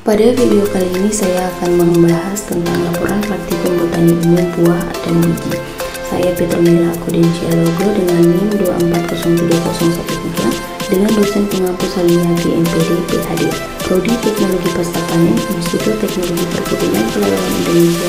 Pada video kali ini saya akan membahas tentang laporan praktikum botani umum buah dan biji. Saya Petronella Audensia Logo dengan NIM 2403013 dengan dosen pengampu Saliniati MPD PhD, Prodi Teknologi Pasca Panen, Institut Teknologi Perkebunan Pelayaran Indonesia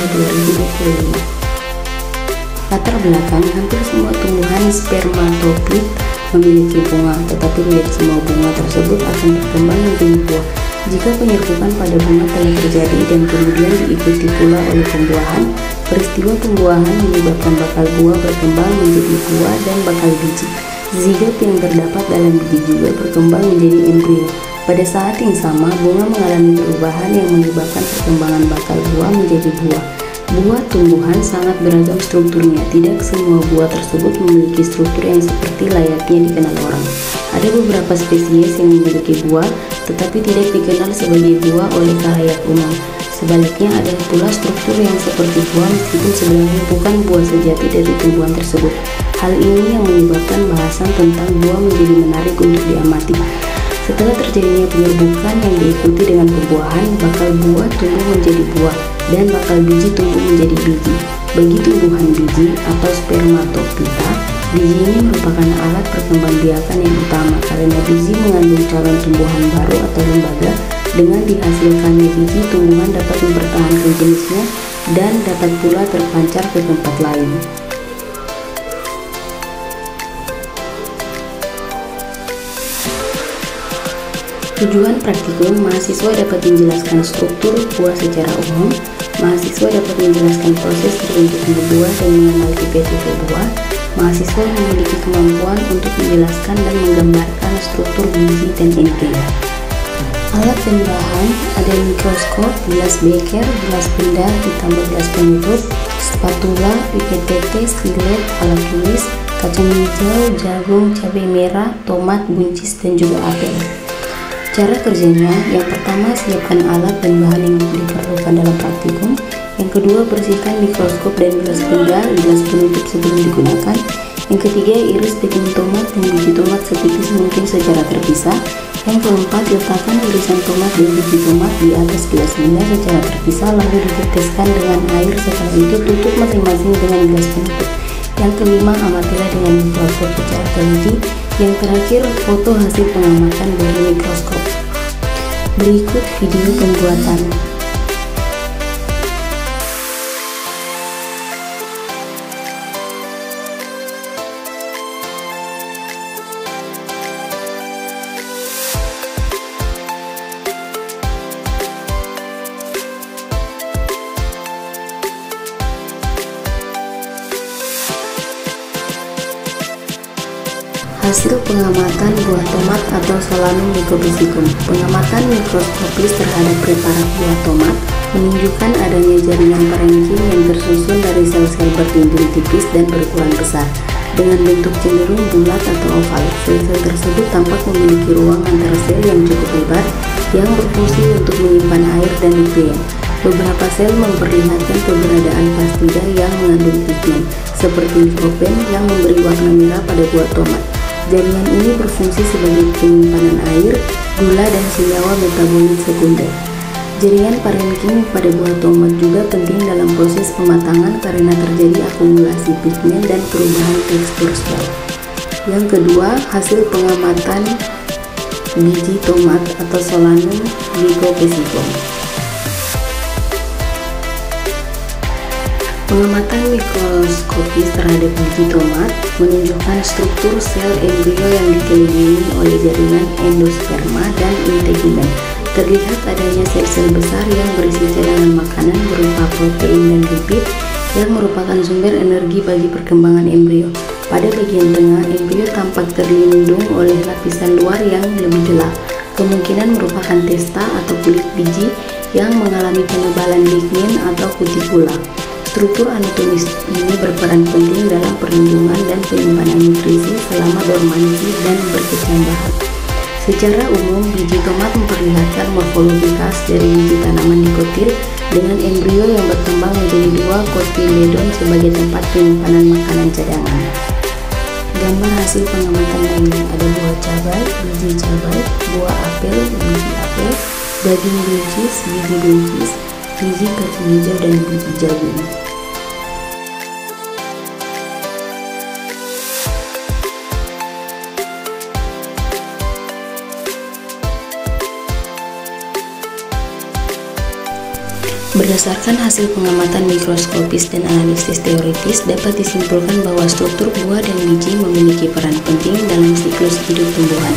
2025. Latar belakang, hampir semua tumbuhan spermatophyte memiliki bunga, tetapi tidak semua bunga tersebut akan berkembang menjadi buah. Jika penyerbukan pada bunga telah terjadi dan kemudian diikuti pula oleh pembuahan, peristiwa pembuahan menyebabkan bakal buah berkembang menjadi buah dan bakal biji. Zigot yang terdapat dalam biji juga berkembang menjadi embrio. Pada saat yang sama, bunga mengalami perubahan yang menyebabkan perkembangan bakal buah menjadi buah. Buah tumbuhan sangat beragam strukturnya. Tidak semua buah tersebut memiliki struktur yang seperti layaknya dikenal orang. Ada beberapa spesies yang memiliki buah, tetapi tidak dikenal sebagai buah oleh khalayak umum. Sebaliknya, ada pula struktur yang seperti buah meskipun sebenarnya bukan buah sejati dari tumbuhan tersebut. Hal ini yang menyebabkan bahasan tentang buah menjadi menarik untuk diamati. Setelah terjadinya penyerbukan yang diikuti dengan pembuahan, bakal buah tumbuh menjadi buah dan bakal biji tumbuh menjadi biji. Bagi tumbuhan biji atau spermatophyta, biji ini merupakan alat perkembangbiakan yang utama karena biji mengandung calon tumbuhan baru atau lembaga. Dengan dihasilkannya biji, tumbuhan dapat mempertahankan jenisnya dan dapat pula terpancar ke tempat lain. Tujuan praktikum, mahasiswa dapat menjelaskan struktur buah secara umum, mahasiswa dapat menjelaskan proses terbentuknya buah dan mengenal tipe-tipe buah, mahasiswa memiliki kemampuan untuk menjelaskan dan menggambarkan struktur biji dan embrio. Alat dan bahan ada mikroskop, gelas beker, gelas benda ditambah gelas penutup, spatula, pipet tetes, silet, alat tulis, kacang hijau, jagung, cabai merah, tomat, buncis, dan juga apel. Cara kerjanya, yang pertama siapkan alat dan bahan yang diperlukan dalam praktikum. Yang kedua, bersihkan mikroskop dan gelas benda, gelas penutup sebelum digunakan. Yang ketiga, iris daging tomat dan biji tomat setipis mungkin secara terpisah. Yang keempat, letakkan irisan tomat dan biji tomat di atas gelas benda secara terpisah lalu diteteskan dengan air. Setelah itu tutup masing-masing dengan gelas penutup. Yang kelima, amatilah dengan mikroskop secara teliti. Yang terakhir, foto hasil pengamatan dari mikroskop. Berikut video pembuatan. Hasil pengamatan buah tomat atau Solanum mycobasicum. Pengamatan mikroskopis terhadap preparat buah tomat menunjukkan adanya jaringan parenkim yang tersusun dari sel-sel berdinding tipis dan berukuran besar dengan bentuk cenderung bulat atau oval. Sel-sel tersebut tampak memiliki ruang antara sel yang cukup lebar yang berfungsi untuk menyimpan air dan nutrien. Beberapa sel memperlihatkan keberadaan plastida yang mengandung pigmen seperti likopen yang memberi warna merah pada buah tomat. Jaringan ini berfungsi sebagai penyimpanan air, gula, dan senyawa metabolit sekunder. Jaringan parenkim pada buah tomat juga penting dalam proses pematangan karena terjadi akumulasi pigmen dan perubahan tekstur sel. Yang kedua, hasil pengamatan biji tomat atau Solanum mycobasicum. Pengamatan mikroskopis terhadap biji tomat menunjukkan struktur sel embrio yang dikelilingi oleh jaringan endosperma dan integumen. Terlihat adanya sel-sel besar yang berisi cadangan makanan berupa protein dan lipid yang merupakan sumber energi bagi perkembangan embrio. Pada bagian tengah, embrio tampak terlindung oleh lapisan luar yang lebih gelap. Kemungkinan merupakan testa atau kulit biji yang mengalami penebalan lignin atau kutikula. Struktur anatomis ini berperan penting dalam perlindungan dan penyimpanan nutrisi selama dormansi dan berkecambahan. Secara umum, biji tomat memperlihatkan morfologi khas dari biji tanaman dikotil dengan embrio yang berkembang menjadi dua kotiledon sebagai tempat penyimpanan makanan cadangan. Gambar hasil pengamatan lainnya ada buah cabai, biji cabai, buah apel, biji apel, daging buncis, biji kacang hijau, dan biji jagung. Berdasarkan hasil pengamatan mikroskopis dan analisis teoritis, dapat disimpulkan bahwa struktur buah dan biji memiliki peran penting dalam siklus hidup tumbuhan.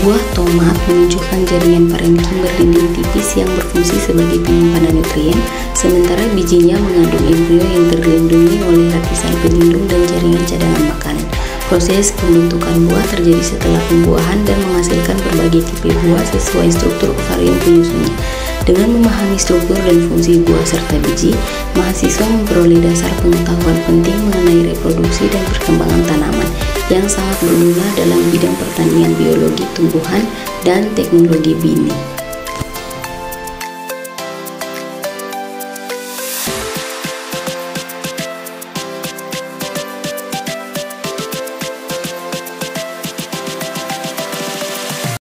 Buah tomat menunjukkan jaringan parenkim berdinding tipis yang berfungsi sebagai penyimpanan nutrien, sementara bijinya mengandung embrio yang terlindungi oleh lapisan pelindung dan jaringan cadangan makanan. Proses pembentukan buah terjadi setelah pembuahan dan menghasilkan berbagai tipe buah sesuai struktur ovarium penyusunnya. Dengan memahami struktur dan fungsi buah serta biji, mahasiswa memperoleh dasar pengetahuan penting mengenai reproduksi dan perkembangan tanaman yang sangat berguna dalam bidang pertanian biologi tumbuhan dan teknologi bini.